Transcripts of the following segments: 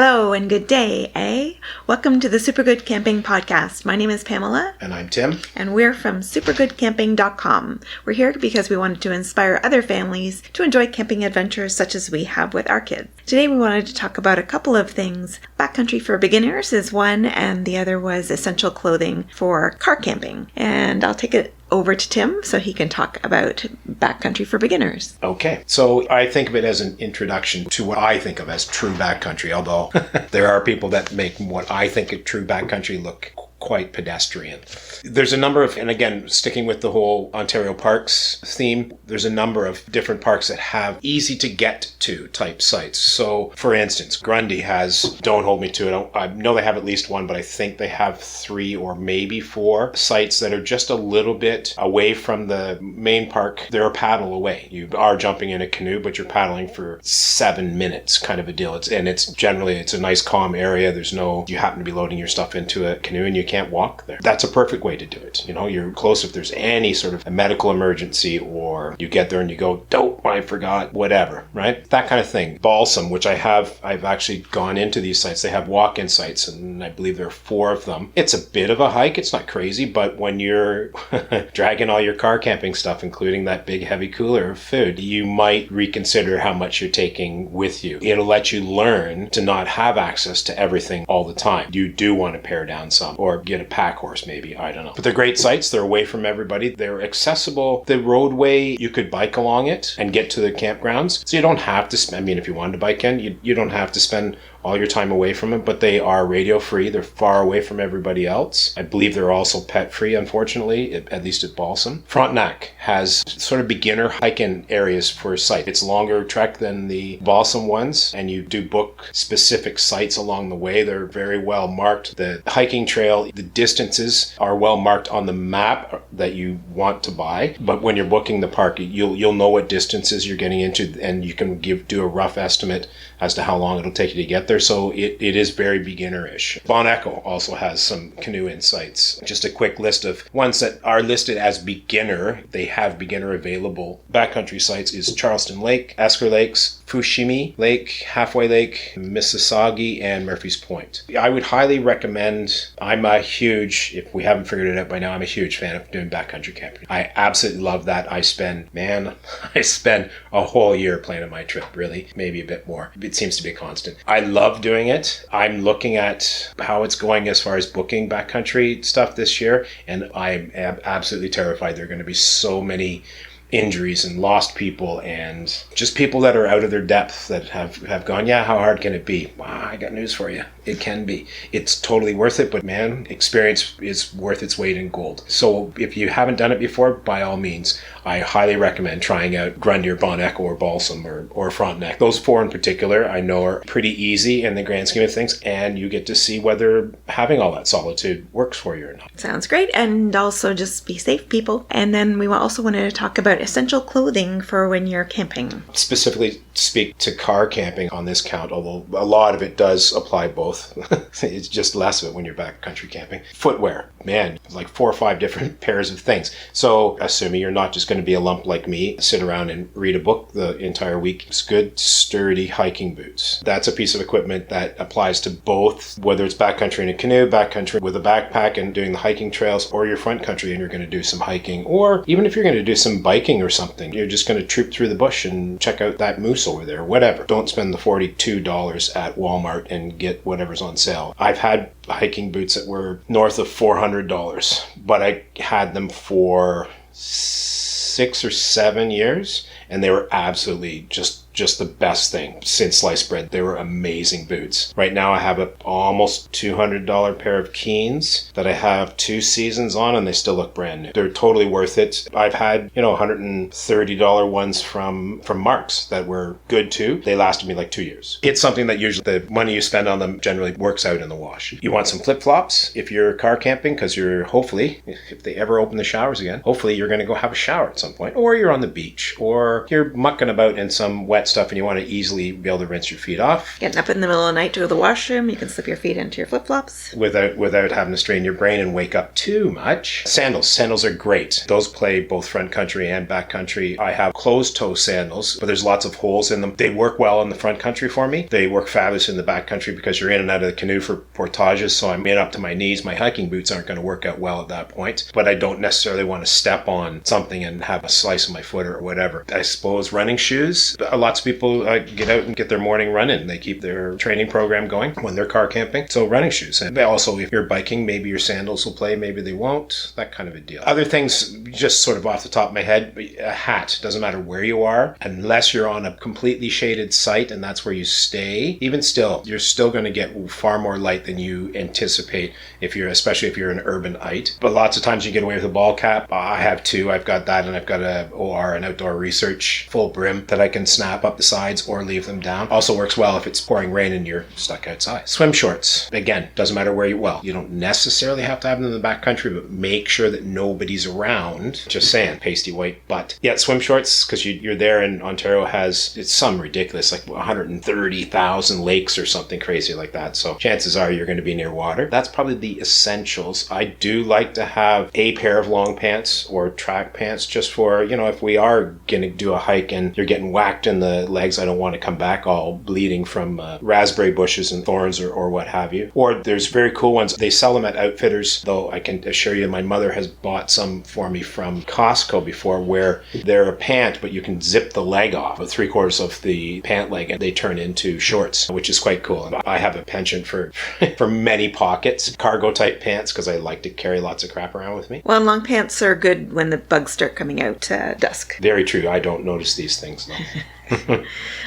Hello and good day, eh? Welcome to the Super Good Camping Podcast. My name is Pamela. And I'm Tim. And we're from supergoodcamping.com. We're here because we wanted to inspire other families to enjoy camping adventures such as we have with our kids. Today we wanted to talk about a couple of things. Backcountry for beginners is one, and the other was essential clothing for car camping. And I'll take it over to Tim so he can talk about backcountry for beginners. Okay, so I think of it as an introduction to what I think of as true backcountry, although there are people that make what I think of true backcountry look quite pedestrian. There's a number of, and again, sticking with the whole Ontario parks theme, there's a number of different parks that have easy to get to type sites. So, for instance, Grundy has, don't hold me to it, I know they have at least one, but I think they have 3 or maybe 4 sites that are just a little bit away from the main park. They're a paddle away. You are jumping in a canoe, but you're paddling for 7 minutes kind of a deal. It's a nice calm area. You happen to be loading your stuff into a canoe and you can't walk there. That's a perfect way to do it. You know, you're close if there's any sort of a medical emergency, or you get there and you go, dope, I forgot, whatever, right? That kind of thing. Balsam, which I've actually gone into these sites. They have walk-in sites, and I believe there are 4 of them. It's a bit of a hike. It's not crazy, but when you're dragging all your car camping stuff, including that big heavy cooler of food, you might reconsider how much you're taking with you. It'll let you learn to not have access to everything all the time. You do want to pare down some, or get a pack horse maybe, I don't know. But they're great sites. They're away from everybody. They're accessible. The roadway, you could bike along it and get to the campgrounds. So you don't have to spend, if you wanted to bike in, you don't have to spend all your time away from it, but they are radio free. They're far away from everybody else. I believe they're also pet free, unfortunately, at least at Balsam. Frontenac has sort of beginner hiking areas for a site. It's longer trek than the Balsam ones, and you do book specific sites along the way. They're very well marked. The hiking trail, the distances are well marked on the map that you want to buy, but when you're booking the park, you'll know what distances you're getting into, and you can do a rough estimate as to how long it'll take you to get there. So it is very beginner-ish. Bon Echo also has some canoe-in sites. Just a quick list of ones that are listed as beginner. They have beginner available. Backcountry sites is Charleston Lake, Esker Lakes, Fushimi Lake, Halfway Lake, Mississauga, and Murphy's Point. I would highly recommend, if we haven't figured it out by now, I'm a huge fan of doing backcountry camping. I absolutely love that. I spend a whole year planning my trip, really, maybe a bit more. It seems to be a constant. I love doing it. I'm looking at how it's going as far as booking backcountry stuff this year, and I'm absolutely terrified there are going to be so many injuries and lost people and just people that are out of their depth that have gone, yeah, how hard can it be? Wow, I got news for you. It can be. It's totally worth it, but man, experience is worth its weight in gold. So if you haven't done it before, by all means, I highly recommend trying out Grundy or Bon Echo or Balsam or Frontenac. Those 4 in particular I know are pretty easy in the grand scheme of things, and you get to see whether having all that solitude works for you or not. Sounds great. And also just be safe, people. And then we also wanted to talk about essential clothing for when you're camping. Specifically speak to car camping on this count, although a lot of it does apply both. It's just less of it when you're backcountry camping. Footwear, man, like 4 or 5 different pairs of things. So assuming you're not just going to be a lump like me, sit around and read a book the entire week, it's good, sturdy hiking boots. That's a piece of equipment that applies to both, whether it's backcountry in a canoe, backcountry with a backpack and doing the hiking trails, or your front country and you're going to do some hiking, or even if you're going to do some biking or something, you're just going to troop through the bush and check out that moose over there, whatever. Don't spend the $42 at Walmart and get whatever's on sale. I've had hiking boots that were north of $400, but I had them for 6 or 7 years, and they were absolutely just the best thing since sliced bread. They were amazing boots. Right now I have a almost $200 pair of Keens that I have 2 seasons on, and they still look brand new. They're totally worth it. I've had, $130 ones from Marks that were good too. They lasted me like 2 years. It's something that usually the money you spend on them generally works out in the wash. You want some flip-flops if you're car camping, because you're hopefully, if they ever open the showers again, hopefully you're going to go have a shower at some point, or you're on the beach, or you're mucking about in some wet stuff and you want to easily be able to rinse your feet off. Getting up in the middle of the night to the washroom, you can slip your feet into your flip-flops. Without having to strain your brain and wake up too much. Sandals are great. Those play both front country and back country. I have closed toe sandals, but there's lots of holes in them. They work well in the front country for me. They work fabulous in the back country because you're in and out of the canoe for portages, so I'm in up to my knees. My hiking boots aren't going to work out well at that point, but I don't necessarily want to step on something and have a slice of my foot or whatever. I suppose running shoes. Lots of people get out and get their morning run in. They keep their training program going when they're car camping. So running shoes. And also, if you're biking, maybe your sandals will play, maybe they won't. That kind of a deal. Other things, just sort of off the top of my head, a hat. Doesn't matter where you are, unless you're on a completely shaded site and that's where you stay. Even still, you're still going to get far more light than you anticipate, especially if you're an urbanite. But lots of times you get away with a ball cap. I have two. I've got that, and I've got a OR, an outdoor research full brim that I can snap up the sides or leave them down. Also works well if it's pouring rain and you're stuck outside. Swim shorts. Again, doesn't matter where you don't necessarily have to have them in the back country, but make sure that nobody's around. Just saying, pasty white butt. Yeah, swim shorts, because you're there, and Ontario it's some ridiculous, like 130,000 lakes or something crazy like that. So chances are you're going to be near water. That's probably the essentials. I do like to have a pair of long pants or track pants just for, if we are going to do a hike and you're getting whacked in the legs, I don't want to come back all bleeding from raspberry bushes and thorns or what have you. Or there's very cool ones. They sell them at Outfitters, though I can assure you my mother has bought some for me from Costco before, where they're a pant, but you can zip the leg off, 3/4 of the pant leg, and they turn into shorts, which is quite cool. And I have a penchant for many pockets, cargo type pants, because I like to carry lots of crap around with me. Well, and long pants are good when the bugs start coming out dusk. Very true. I don't notice these things, though.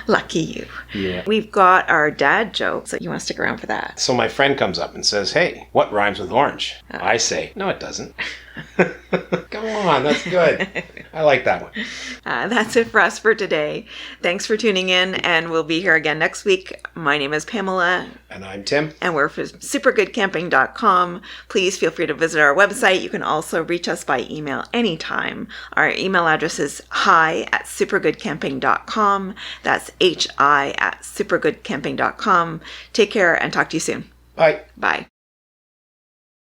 Lucky you. Yeah. We've got our dad joke, so you want to stick around for that. So my friend comes up and says, "Hey, what rhymes with orange?" I say, "No, it doesn't." Come on, that's good. I like that one. That's it for us for today. Thanks for tuning in, and we'll be here again next week. My name is Pamela. And I'm Tim. And we're from supergoodcamping.com. Please feel free to visit our website. You can also reach us by email anytime. Our email address is hi@supergoodcamping.com. That's hi@supergoodcamping.com. Take care and talk to you soon. Bye. Bye.